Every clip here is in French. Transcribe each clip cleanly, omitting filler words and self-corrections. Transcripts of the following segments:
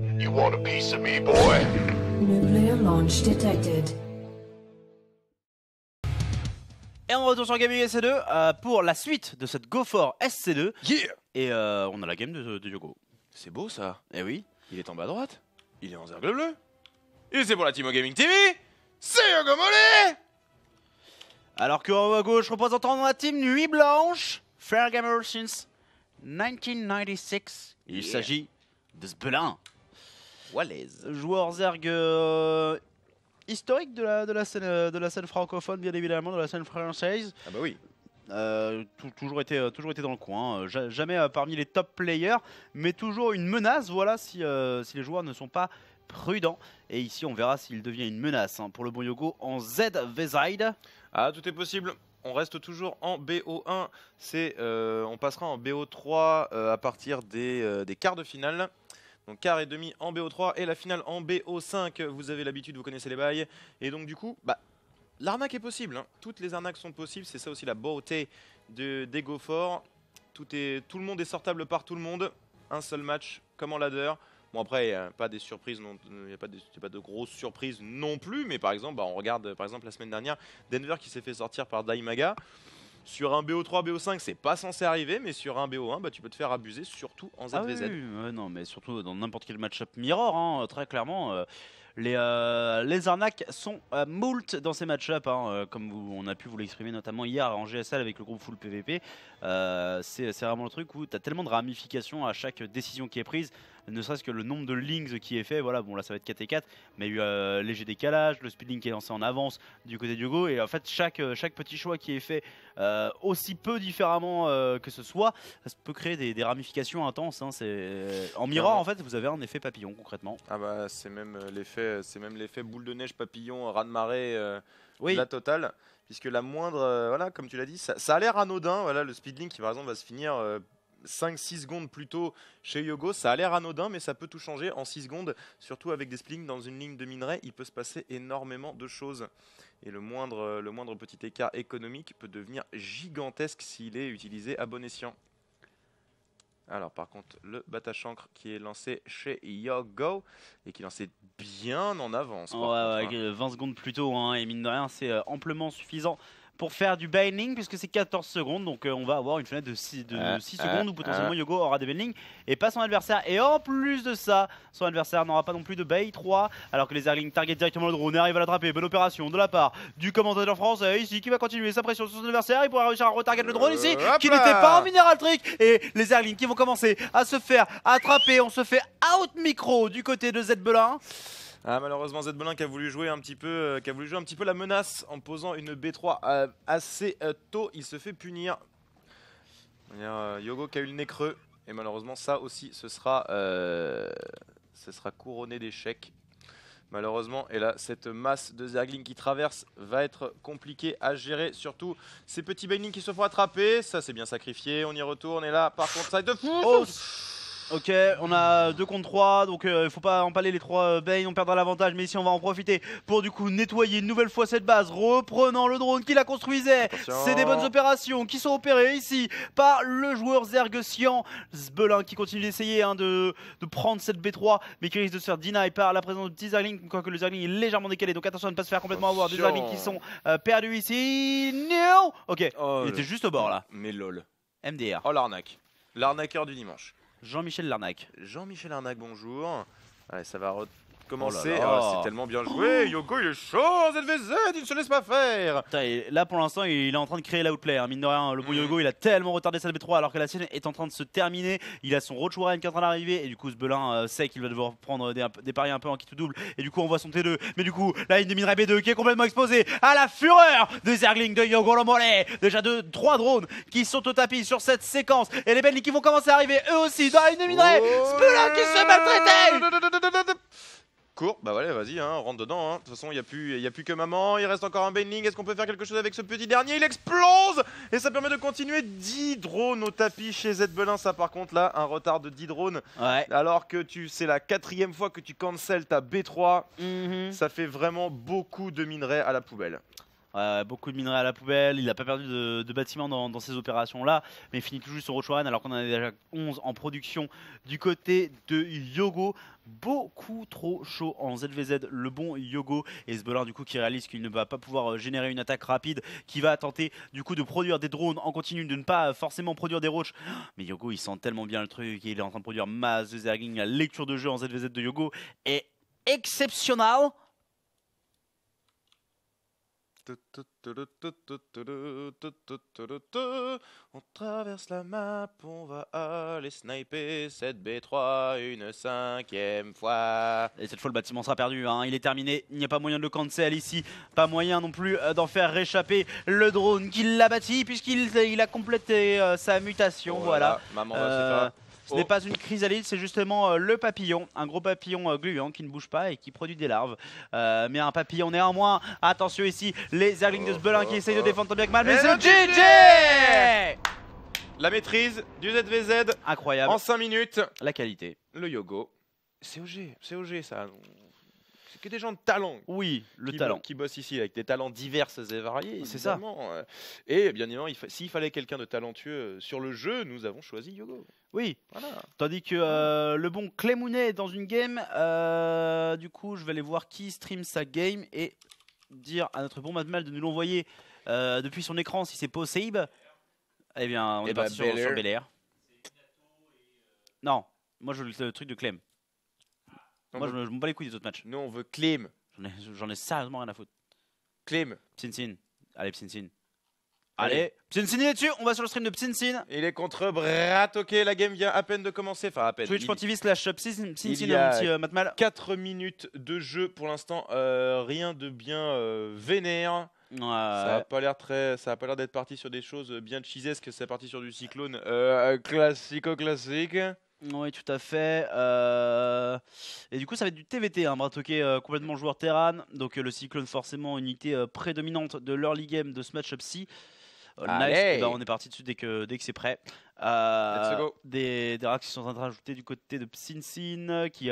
You want a piece of me, boy? Nuclear launch detected. Et on retourne sur Gaming SC2 pour la suite de cette Go for SC2. Yeah. Et on a la game de Yogo. C'est beau ça. Eh oui. Il est en bas à droite. Il est en cercle bleu. Et c'est pour la Team Gaming TV. C'est Yogo Mollet. Alors qu'en haut à gauche, représentant dans la team Nuit Blanche, Fair Gamer since 1996. Il s'agit de Sbelin. Wallace. Joueur Zerg historique de la scène francophone, bien évidemment, de la scène française. Ah bah oui. Toujours été dans le coin, jamais parmi les top players, mais toujours une menace, voilà, si les joueurs ne sont pas prudents. Et ici, on verra s'il devient une menace pour le bon Yogo en ZV-Side. Ah, tout est possible. On reste toujours en BO1. On passera en BO3 à partir des quarts de finale. Donc quart et demi en BO3 et la finale en BO5. Vous avez l'habitude, vous connaissez les bails. Et donc du coup, l'arnaque est possible. Hein. Toutes les arnaques sont possibles. C'est ça aussi la beauté des Go for. Tout le monde est sortable par tout le monde. Un seul match comme en ladder. Bon après, il n'y a pas des surprises, il n'y a pas de grosses surprises non plus. Mais par exemple, on regarde par exemple la semaine dernière Denver qui s'est fait sortir par Daimaga. Sur un BO3, BO5, c'est pas censé arriver, mais sur un BO1, tu peux te faire abuser, surtout en ZVZ. Ah oui, non, mais surtout dans n'importe quel match-up mirror, très clairement. Les arnaques sont moult dans ces match-up, comme on a pu vous l'exprimer notamment hier en GSL avec le groupe Full PVP. C'est vraiment le truc où tu as tellement de ramifications à chaque décision qui est prise, ne serait-ce que le nombre de links qui est fait. Voilà, bon là ça va être 4 et 4, mais il y a eu léger décalage, le speed link qui est lancé en avance du côté du Yogo, et en fait chaque petit choix qui est fait aussi peu différemment que ce soit, ça peut créer des ramifications intenses. En mirror en fait vous avez un effet papillon concrètement. Ah bah c'est même l'effet boule de neige papillon raz-de-marée Oui. la totale, puisque la moindre voilà, comme tu l'as dit, ça a l'air anodin. Voilà, le speedlink qui par exemple va se finir 5-6 secondes plus tôt chez Yogo, ça a l'air anodin, mais ça peut tout changer en 6 secondes, surtout avec des speedlinks dans une ligne de minerai. Il peut se passer énormément de choses, et le moindre petit écart économique peut devenir gigantesque s'il est utilisé à bon escient. Alors par contre, le Batachancre qui est lancé chez Yogo et qui est lancé bien en avance. Ouais, 20 secondes plus tôt, et mine de rien, c'est amplement suffisant pour faire du bailing, puisque c'est 14 secondes. Donc on va avoir une fenêtre de 6 secondes où potentiellement Yogo aura des bailing et pas son adversaire. Et en plus de ça, son adversaire n'aura pas non plus de bait 3, alors que les Zerglings target directement le drone et arrivent à l'attraper. Bonne opération de la part du commentateur français ici qui va continuer sa pression sur son adversaire. Il pourra réussir à retarget le drone ici qui n'était pas en mineral trick. Et les Zerglings qui vont commencer à se faire attraper. On se fait out micro du côté de Zbelin. Ah, malheureusement Zbelin qui a voulu jouer un petit peu la menace en posant une B3 assez tôt. Il se fait punir. Yogo qui a eu le nez creux, et malheureusement ça aussi ce sera couronné d'échecs malheureusement. Et là cette masse de Zerglings qui traverse va être compliquée à gérer, surtout ces petits bailings qui se font attraper. Ça c'est bien sacrifié, on y retourne, et là par contre ça va être fou. Ok, on a 2 contre 3, donc il faut pas empaler les 3 Bane, on perdra l'avantage, mais ici on va en profiter pour du coup nettoyer une nouvelle fois cette base, reprenant le drone qui la construisait. C'est des bonnes opérations qui sont opérées ici par le joueur Zergessian. Sbelin qui continue d'essayer de prendre cette B3, mais qui risque de se faire deny par la présence de petits Zerglings, quoique le Zergling est légèrement décalé, donc attention à ne pas se faire complètement avoir. Des Zerglings qui sont perdus ici. No. Ok, il était juste au bord là. Mais lol. MDR. Oh l'arnaque. L'arnaqueur du dimanche. Jean-Michel Larnac. Jean-Michel Arnac, bonjour. Allez, ça va recommencer. Oh là là. Oh, c'est tellement bien joué. Yogo, il est chaud. ZVZ, il ne se laisse pas faire. Putain, et là pour l'instant il est en train de créer l'outplay, mine de rien. Le bon Yogo il a tellement retardé sa B3 alors que la sienne est en train de se terminer. Il a son Roach Warren qui est en train d'arriver, et du coup Sbelin sait qu'il va devoir prendre des paris un peu en kit ou double, et du coup on voit son T2. Mais du coup la ligne de minerai B2 qui est complètement exposée à la fureur des Zerglings de Yogo le Mollet. Déjà 3 drones qui sont au tapis sur cette séquence, et les Bentley qui vont commencer à arriver eux aussi dans la ligne de minerai. Sbelin qui se maltraitait. Cours, bah voilà, vas-y, rentre dedans. De toute façon, il n'y a plus que maman. Il reste encore un Baneling. Est-ce qu'on peut faire quelque chose avec ce petit dernier? Il explose et ça permet de continuer. 10 drones au tapis chez Zbelin. Ça, par contre, là, un retard de 10 drones. Ouais. Alors que c'est la 4e fois que tu cancel ta B3. Ça fait vraiment beaucoup de minerais à la poubelle. Beaucoup de minerais à la poubelle, il n'a pas perdu de bâtiments dans ces opérations-là, mais il finit tout juste son Roach Warren alors qu'on en a déjà 11 en production du côté de Yogo. Beaucoup trop chaud en ZVZ, le bon Yogo, et Sbelin du coup qui réalise qu'il ne va pas pouvoir générer une attaque rapide, qui va tenter du coup de produire des drones en continu, de ne pas forcément produire des roaches. Mais Yogo il sent tellement bien le truc, il est en train de produire masse de Zergling, la lecture de jeu en ZVZ de Yogo est exceptionnelle. On traverse la map, on va aller sniper cette B3 une 5e fois. Et cette fois le bâtiment sera perdu, hein. Il est terminé, il n'y a pas moyen de le cancel ici, pas moyen non plus d'en faire réchapper le drone qui l'a bâti puisqu'il a complété sa mutation, voilà. Maman va se faire. Ce n'est pas une chrysalide, c'est justement le papillon, un gros papillon gluant qui ne bouge pas et qui produit des larves. Mais un papillon néanmoins. Attention ici, les Zerglings de Sbelin qui essayent de défendre tant bien que mal. Mais c'est GG! La maîtrise du ZVZ. Incroyable. En 5 minutes. La qualité. Le Yogo. C'est OG ça. C'est que des gens de talent. Oui, le talent. Qui bossent ici avec des talents divers et variés. C'est ça. Et bien évidemment, s'il fallait quelqu'un de talentueux sur le jeu, nous avons choisi Yogo. Oui, voilà. Tandis que le bon Clémounet est dans une game. Du coup, je vais aller voir qui stream sa game et dire à notre bon Madmal de nous l'envoyer depuis son écran si c'est possible. Eh bien, on est parti sur Bel Air. Non, moi je veux le truc de Clem. Moi je m'en bats les couilles des autres matchs. Nous on veut Clem. J'en ai sérieusement rien à foutre. Clem. Psinsin. Allez, Psinsin. Allez, Psinsin il est dessus, on va sur le stream de Psinsin. Il est contre Bratoke, la game vient à peine de commencer, enfin à peine. Twitch.tv/Psinsin aussi Matmal. 4 minutes de jeu pour l'instant, rien de bien vénère. Ouais. Ça a pas l'air d'être parti sur des choses bien cheesesques, c'est parti sur du cyclone classique. Oui, tout à fait. Et du coup, ça va être du TVT, hein, Bratoke complètement joueur Terran. Donc le cyclone forcément unité prédominante de l'early game de ce match-up-ci. Nice, bah, on est parti dessus dès que c'est prêt. Let's go. Des racks qui sont en train de rajouter du côté de Psinsin qui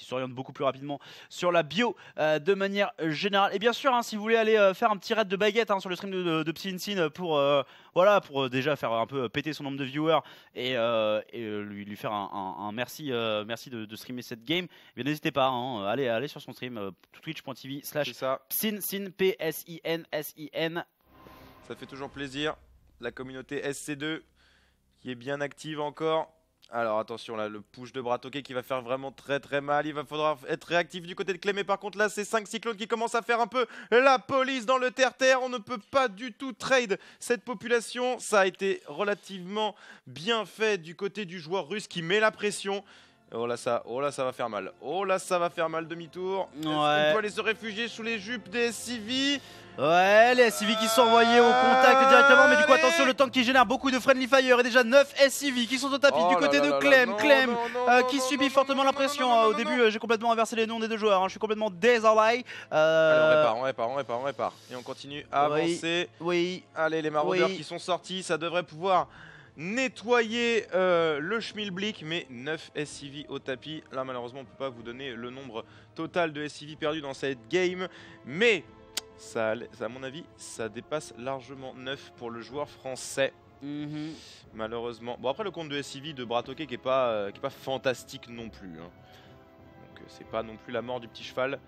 s'oriente beaucoup plus rapidement sur la bio de manière générale. Et bien sûr, hein, si vous voulez aller faire un petit raid de baguette hein, sur le stream de Psinsin pour déjà faire un peu péter son nombre de viewers et lui faire un merci de streamer cette game, eh n'hésitez pas, hein, allez sur son stream twitch.tv/Psinsin PSINSIN. Ça fait toujours plaisir. La communauté SC2 qui est bien active encore. Alors attention là, le push de Bratoke qui va faire vraiment très très mal. Il va falloir être réactif du côté de Clem. Mais par contre là, c'est 5 cyclones qui commencent à faire un peu la police dans le terre-terre. On ne peut pas du tout trade cette population. Ça a été relativement bien fait du côté du joueur russe qui met la pression. Oh là ça va faire mal. Oh là ça va faire mal, demi-tour. Ouais. On peut aller se réfugier sous les jupes des SCV. Ouais, les SCV qui sont envoyés au contact directement, mais du coup attention, le tank qui génère beaucoup de friendly fire et déjà 9 SCV qui sont au tapis du côté de Clem. Clem qui subit fortement la pression. Au début, j'ai complètement inversé les noms des deux joueurs, hein. Je suis complètement désolé. Allez, on répare. Et on continue à avancer. Oui. Allez, les maraudeurs qui sont sortis, ça devrait pouvoir nettoyer le Schmilblick, mais 9 SCV au tapis. Là, malheureusement, on ne peut pas vous donner le nombre total de SCV perdus dans cette game, mais ça, à mon avis, ça dépasse largement 9 pour le joueur français. Malheureusement. Bon, après, le compte de SCV de Bratoke qui est pas fantastique non plus. Hein. Donc, c'est pas non plus la mort du petit cheval.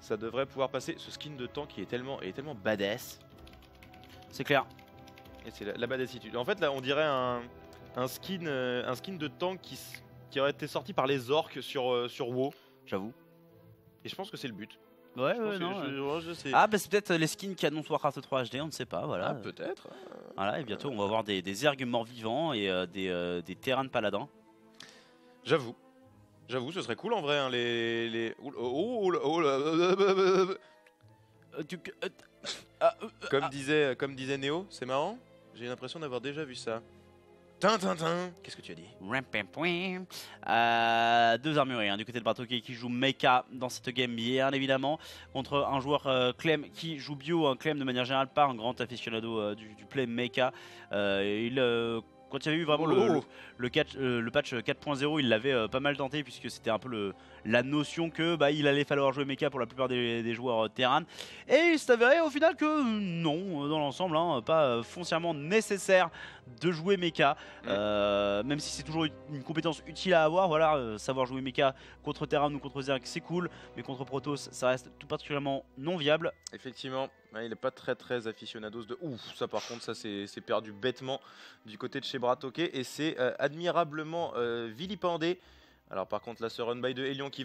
Ça devrait pouvoir passer. Ce skin de tank qui est tellement badass. C'est clair. Et c'est la badassitude. En fait, là, on dirait un skin de tank qui aurait été sorti par les orques sur WoW. J'avoue. Et je pense que c'est le but. Ouais, je sais. Ah, bah c'est peut-être les skins qui annoncent Warcraft 3 HD, on ne sait pas, voilà. Ah, peut-être. Voilà, et bientôt on va avoir des Zergs morts-vivants et des terrains de paladins. J'avoue, ce serait cool en vrai, hein, les... Comme disait Néo, c'est marrant, j'ai l'impression d'avoir déjà vu ça. Qu'est-ce que tu as dit? Deux armuriers, hein, du côté de Bratoke qui joue Mecha dans cette game bien évidemment, contre un joueur Clem qui joue bio, Clem de manière générale pas un grand aficionado du play Mecha. Il Quand il y avait eu vraiment le patch 4.0, il l'avait pas mal tenté puisque c'était un peu la notion que il allait falloir jouer mecha pour la plupart des joueurs Terran. Et il s'est avéré au final que non, dans l'ensemble, pas foncièrement nécessaire de jouer mecha. Même si c'est toujours une compétence utile à avoir, voilà, savoir jouer mecha contre Terran ou contre Zerg c'est cool, mais contre Protoss ça reste tout particulièrement non viable. Effectivement, il n'est pas très aficionados de ouf. Ça par contre, ça c'est perdu bêtement du côté de chez Bratoke et c'est admirablement vilipendé. Alors par contre là ce run by de Elion qui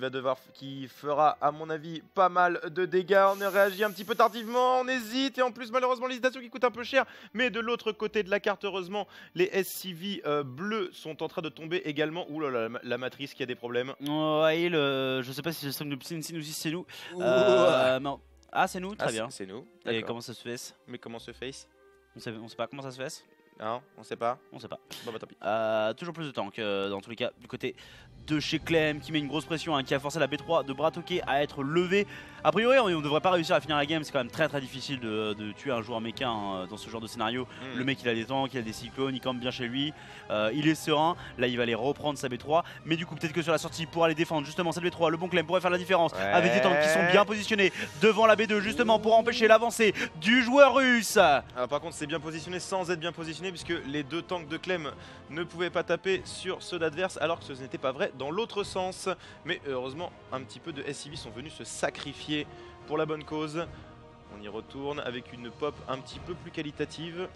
fera à mon avis pas mal de dégâts. On a réagi un petit peu tardivement, on hésite et en plus malheureusement l'hésitation qui coûte un peu cher. Mais de l'autre côté de la carte heureusement les SCV bleus sont en train de tomber également. Ouh là là, la matrice qui a des problèmes. Ouais, je sais pas si c'est Song de Psy ou si c'est nous. Ah c'est nous, très bien. C'est nous. Et comment ça se fait? Mais comment se fait? On sait pas comment ça se fait. Non, on sait pas. On sait pas. Bon bah tant pis. Toujours plus de temps que dans tous les cas du côté de chez Clem qui met une grosse pression, qui a forcé la B3 de Bratoke à être levée. A priori on devrait pas réussir à finir la game, c'est quand même très difficile de tuer un joueur mecha dans ce genre de scénario. Le mec il a des tanks, il a des cyclones, il campe bien chez lui, il est serein, là il va aller reprendre sa B3. Mais du coup peut-être que sur la sortie pour aller défendre justement cette B3, le bon Clem pourrait faire la différence avec des tanks qui sont bien positionnés devant la B2 justement pour empêcher l'avancée du joueur russe. Alors, par contre c'est bien positionné sans être bien positionné puisque les deux tanks de Clem ne pouvaient pas taper sur ceux d'adverse alors que ce n'était pas vrai dans l'autre sens. Mais heureusement un petit peu de SCV sont venus se sacrifier pour la bonne cause. On y retourne avec une pop un petit peu plus qualitative.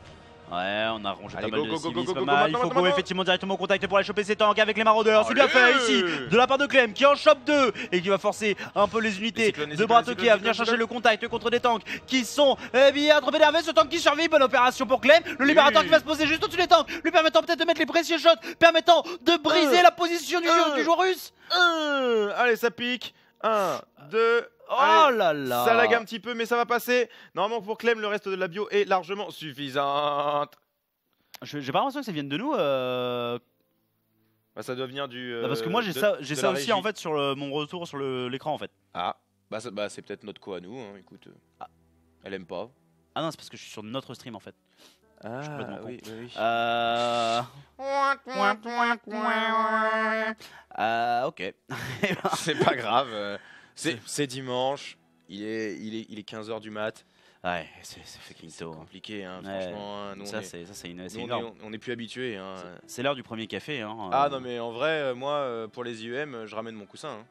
Ouais, on a rangé Allez, pas mal de civis, pas go, mal. Il faut go effectivement directement au contact pour aller choper ses tanks avec les maraudeurs. C'est bien fait ici de la part de Clem qui en chope 2 et qui va forcer un peu les unités de Bratoke à venir chercher le contact contre des tanks qui sont bien trop énervés. Ce tank qui survit, bonne opération pour Clem. Le libérateur qui va se poser juste au-dessus des tanks, lui permettant peut-être de mettre les précieux shots, permettant de briser la position du joueur russe. Allez, ça pique. 1, 2. Oh allez, là là. Ça lag un petit peu mais ça va passer. Normalement pour Clem le reste de la bio est largement suffisante. J'ai pas l'impression que ça vienne de nous. Bah, ça doit venir du. Parce que moi j'ai ça aussi régie. en fait sur mon retour sur l'écran en fait. Ah bah, c'est peut-être notre co à nous. Hein. Écoute, elle aime pas. Ah non c'est parce que je suis sur notre stream en fait. Ah je suis complètement oui. Ok. C'est pas grave. C'est dimanche. Il est 15 h du mat. Ouais, c'est compliqué, hein, ouais, franchement. Hein, nous, on n'est plus habitués. Hein. C'est l'heure du premier café. Hein, Ah non, mais en vrai, moi, pour les IEM, je ramène mon coussin. Hein.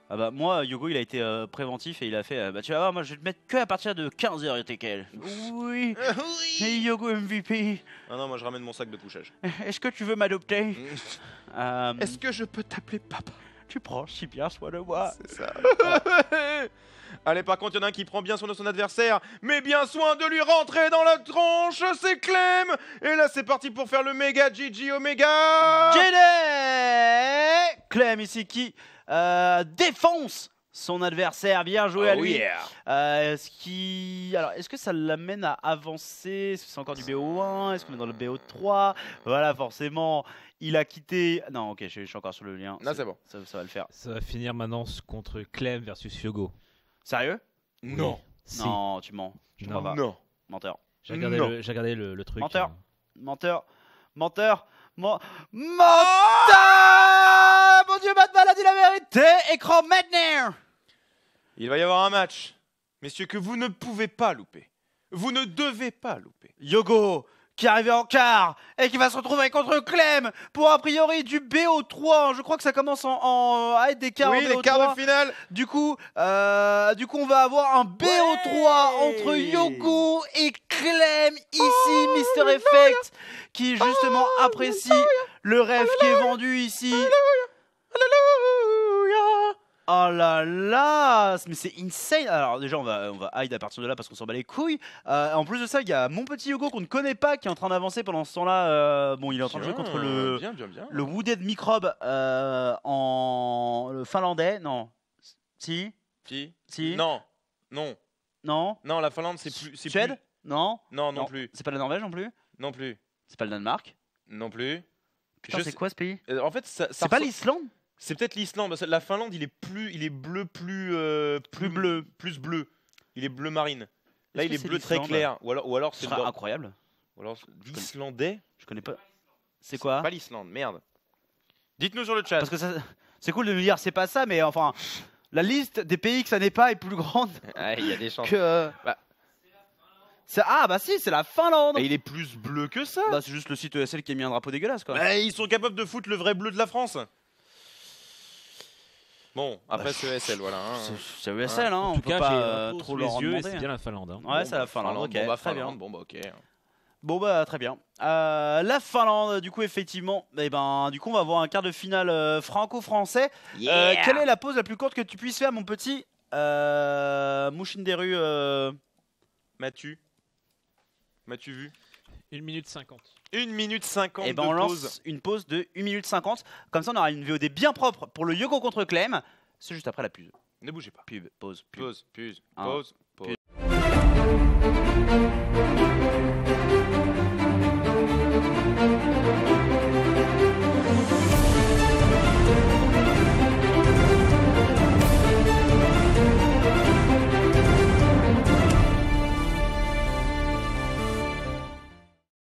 Ah bah, moi, Yogo, il a été préventif et il a fait bah tu vas voir, moi je vais te mettre que à partir de 15 h, TKL. Oui. Et Yogo MVP. Ah non, moi je ramène mon sac de couchage. Est-ce que tu veux m'adopter? Est-ce que je peux t'appeler papa? Tu prends si bien soin de moi. C'est ça. Allez, par contre, il y en a un qui prend bien soin de son adversaire, mais bien soin de lui rentrer dans la tronche, c'est Clem. Et là, c'est parti pour faire le méga GG Omega. GG Clem ici qui défonce son adversaire, bien joué à lui. Yeah. Est-ce que ça l'amène à avancer? Est-ce que c'est encore du BO1? Est-ce qu'on est dans le BO3? Voilà, forcément, il a quitté. Non, ok, je suis encore sur le lien. Non, c'est bon. Ça va le faire. Ça va finir maintenant contre Clem versus Yogo. Sérieux? Non. Si. Non, tu mens. Je te crois pas. Non. Menteur. J'ai regardé le truc. Menteur. hein. Menteur. Menteur. Mon Dieu, Batman a dit la vérité. Écran maintenant. Il va y avoir un match, messieurs, que vous ne pouvez pas louper. Vous ne devez pas louper. Yogo qui est arrivé en quart et qui va se retrouver contre Clem pour a priori du BO3. Je crois que ça commence à être des quarts. Oui, les quarts de finale. Du coup, on va avoir un BO3 entre Yogo et Clem ici, Mister Effect, qui justement apprécie le rêve qui est vendu ici. Oh là là, mais c'est insane. Alors déjà on va hide à partir de là parce qu'on s'en bat les couilles. En plus de ça, il y a mon petit Yogo qu'on ne connaît pas qui est en train d'avancer pendant ce temps-là. Bon, il est en train de jouer contre le Wooded Microbe en finlandais. Non. Si. Non. Non. Non, la Finlande c'est plus. Suède. Non. Non plus. C'est pas la Norvège non plus. Non plus. C'est pas le Danemark. Non plus. Putain, c'est quoi ce pays? En fait, c'est pas l'Islande? C'est peut-être l'Islande. La Finlande, il est bleu plus bleu. Il est bleu marine. Là, il est bleu très clair. Ou alors c'est incroyable. Ou alors l'Islandais. Je connais pas. C'est quoi? Pas l'Islande, merde. Dites-nous sur le chat. Parce que c'est cool de nous dire c'est pas ça, mais enfin, la liste des pays que ça n'est pas est plus grande Ah, il y a des chances. que. Bah. Ah bah si, c'est la Finlande. Mais il est plus bleu que ça. Bah c'est juste le site ESL qui a mis un drapeau dégueulasse quoi. Bah, ils sont capables de foutre le vrai bleu de la France. Bon, après c'est ESL, voilà. Hein. C'est ESL, hein, En on tout peut cas, pas j'ai trop sous leur les yeux et demander. c'est bien la Finlande. Hein. Ouais, c'est la Finlande. Ok, bon, bah, très bien. Finlande, bon bah ok. Bon bah très bien. La Finlande, du coup effectivement, du coup on va voir un quart de finale franco-français. Quelle est la pause la plus courte que tu puisses faire, mon petit Mouchinderu M'as-tu vu 1 minute 50. 1 minute 50 Et de on pause. lance une pause de 1 minute 50. Comme ça on aura une VOD bien propre pour le Yoko contre Clem. C'est juste après la pub. Ne bougez pas. Pause. Pause. Un, Pause. pause.